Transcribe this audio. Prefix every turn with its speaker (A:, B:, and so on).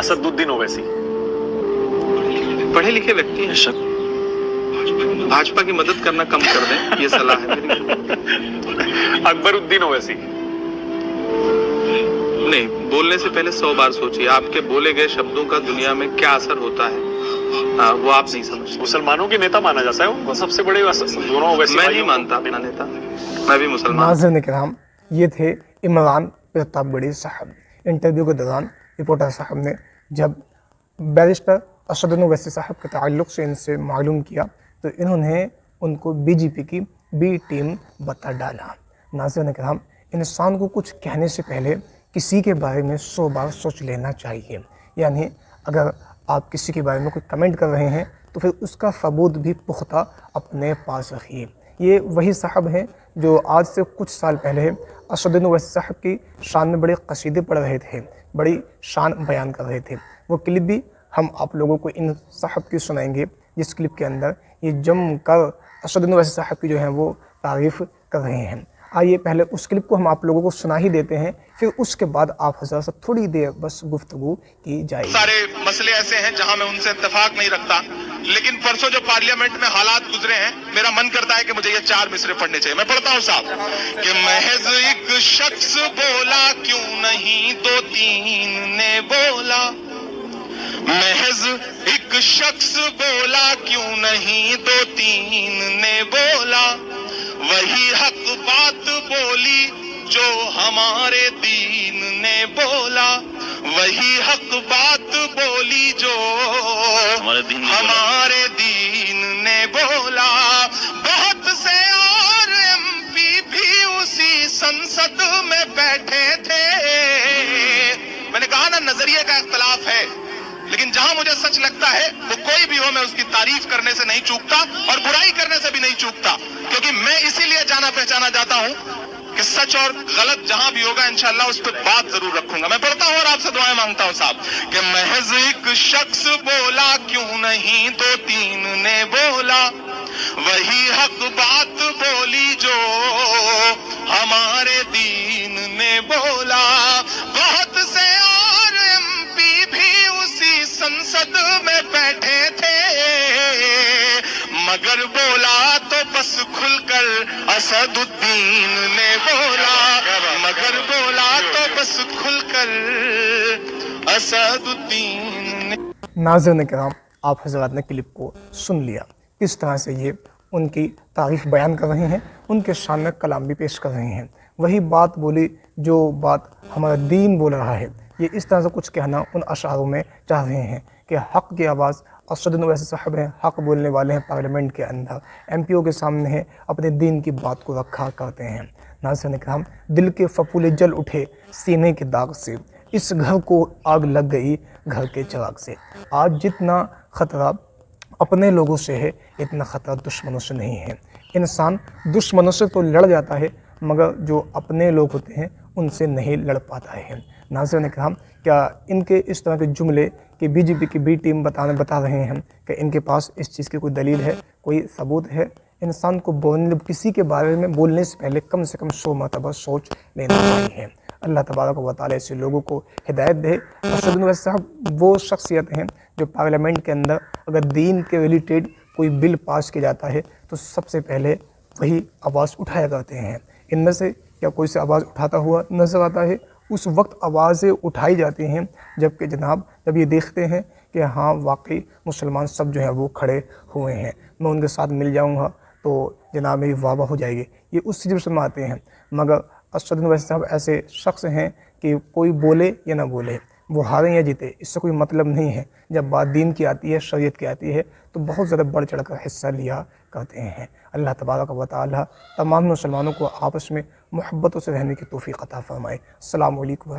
A: اسد الدین اویسی
B: پڑھے لکھے ویکتی ہیں، بھاجپا کی مدد کرنا کم کر دیں، یہ صلاح ہے میری۔
A: اکبر الدین اویسی
B: نہیں، بولنے سے پہلے 100 بار سوچیے آپ کے بولے گئے شبدوں کا دنیا میں کیا اثر ہوتا ہے، وہ آپ نہیں سمجھتے۔
A: مسلمانوں کے نیتا مانا جاتا ہے ان کو، سب سے بڑے دونوں اویسی
B: میں
A: بھائیوں
B: نہیں
A: کو۔
B: مانتا اپنا نیتا، میں بھی مسلمان۔
C: ناظرین کرام، یہ تھے عمران پرتاپ گڑھی صاحب۔ انٹرویو کے دوران رپورٹر صاحب نے جب بیرسٹر اسد الدین اویسی صاحب کے تعلق سے ان سے معلوم کیا تو انہوں نے ان کو بی جے پی کی بی ٹیم بتا ڈالا۔ ناظرین کرام، انسان کو کچھ کہنے سے پہلے کسی کے بارے میں 100 بار سوچ لینا چاہیے۔ یعنی اگر آپ کسی کے بارے میں کوئی کمنٹ کر رہے ہیں تو پھر اس کا ثبوت بھی پختہ اپنے پاس رکھیے۔ یہ وہی صاحب ہیں جو آج سے کچھ سال پہلے اسد الدین اویسی صاحب کی شان میں بڑے قصیدے پڑھ رہے تھے، بڑی شان بیان کر رہے تھے۔ وہ کلپ بھی ہم آپ لوگوں کو ان صاحب کی سنائیں گے، جس کلپ کے اندر یہ جم کر اسد الدین اویسی صاحب کی جو ہیں وہ تعریف کر رہے ہیں۔ آئیے پہلے اس کلپ کو ہم آپ لوگوں کو سنا ہی دیتے ہیں، پھر اس کے بعد آپ حضرات سے تھوڑی دیر بس گفتگو کی جائے گی۔
B: سارے مسئلے ایسے ہیں جہاں میں ان سے اتفاق نہیں رکھتا، لیکن پرسوں جو پارلیمنٹ میں حالات گزرے ہیں، میرا من کرتا ہے کہ مجھے یہ 4 مصرے پڑھنے چاہیے۔ میں پڑھتا ہوں صاحب کہ محض ایک شخص بولا کیوں نہیں 2-3 نے بولا، محض ایک شخص بولا کیوں نہیں 2-3 نے بولا، وہی حق بات بولی جو ہمارے دین نے بولا، وہی حق بات بولی جو ہمارے دین نے بولا، بہت سے اور ایم پی بھی اسی سنسد میں بیٹھے تھے۔ میں نے کہا نا، نظریے کا اختلاف ہے، لیکن جہاں مجھے سچ لگتا ہے وہ کوئی بھی ہو، میں اس کی تعریف کرنے سے نہیں چوکتا اور برائی کرنے سے بھی نہیں چوکتا، کیونکہ میں اسی لیے جانا پہچانا جاتا ہوں کہ سچ اور غلط جہاں بھی ہوگا انشاءاللہ اس پہ بات ضرور رکھوں گا۔ میں پڑھتا ہوں اور آپ سے دعائیں مانگتا ہوں صاحب کہ محض ایک شخص بولا کیوں نہیں 2-3 نے بولا، وہی حق بات بولی جو ہمارے دین نے بولا، بہت سے اور ایم پی بھی اسی سنسد میں بیٹھے تھے، مگر بولا تو بس کھل کر اسد الدین نے بولا، مگر بولا تو بس کھل کر اسد الدین نے۔
C: ناظرین کرام، آپ حضرات نے کلپ کو سن لیا، کس طرح سے یہ ان کی تعریف بیان کر رہے ہیں، ان کے شان میں کلام بھی پیش کر رہے ہیں۔ وہی بات بولی جو بات ہمارا دین بول رہا ہے، یہ اس طرح سے کچھ کہنا ان اشعاروں میں چاہ رہے ہیں کہ حق کی آواز اسد الدین اویسی صاحب ہیں، حق بولنے والے ہیں، پارلیمنٹ کے اندر ایم پی او کے سامنے ہیں، اپنے دین کی بات کو رکھا کرتے ہیں۔ ناظرین کرام، دل کے پھپھولے جل اٹھے سینے کے داغ سے، اس گھر کو آگ لگ گئی گھر کے چراغ سے۔ آج جتنا خطرہ اپنے لوگوں سے ہے، اتنا خطرہ دشمنوں سے نہیں ہے۔ انسان دشمنوں سے تو لڑ جاتا ہے، مگر جو اپنے لوگ ہوتے ہیں ان سے نہیں لڑ پاتا ہے۔ ناظرین کرام، کیا ان کے اس طرح کے جملے کہ بی جے پی کی بی ٹیم بتا رہے ہیں کہ ان کے پاس اس چیز کی کوئی دلیل ہے، کوئی ثبوت ہے؟ انسان کو کسی کے بارے میں بولنے سے پہلے کم سے کم 100 مرتبہ سوچ لینا چاہیے۔ اللہ تبارک و تعالیٰ سے لوگوں کو ہدایت دے۔ اسد الدین اویسی صاحب وہ شخصیت ہیں جو پارلیمنٹ کے اندر اگر دین کے ریلیٹڈ کوئی بل پاس کیا جاتا ہے تو سب سے پہلے وہی آواز اٹھایا کرتے ہیں۔ ان میں سے کیا کوئی سے آواز اٹھاتا ہوا نظر آتا ہے؟ اس وقت آوازیں اٹھائی جاتی ہیں جبکہ جناب جب یہ دیکھتے ہیں کہ ہاں واقعی مسلمان سب جو ہیں وہ کھڑے ہوئے ہیں، میں ان کے ساتھ مل جاؤں گا تو جناب میری واہ واہ ہو جائے گی، یہ اس سچویشن میں آتے ہیں۔ مگر اسد الدین اویسی صاحب ایسے شخص ہیں کہ کوئی بولے یا نہ بولے، وہ ہاریں یا جیتے اس سے کوئی مطلب نہیں ہے۔ جب بات دین کی آتی ہے، شریعت کی آتی ہے تو بہت زیادہ بڑھ چڑھ کر حصہ لیا کرتے ہیں۔ اللہ تبارک و تعالی تمام مسلمانوں کو آپس میں محبتوں سے رہنے کی توفیق عطا فرمائے۔ السلام علیکم۔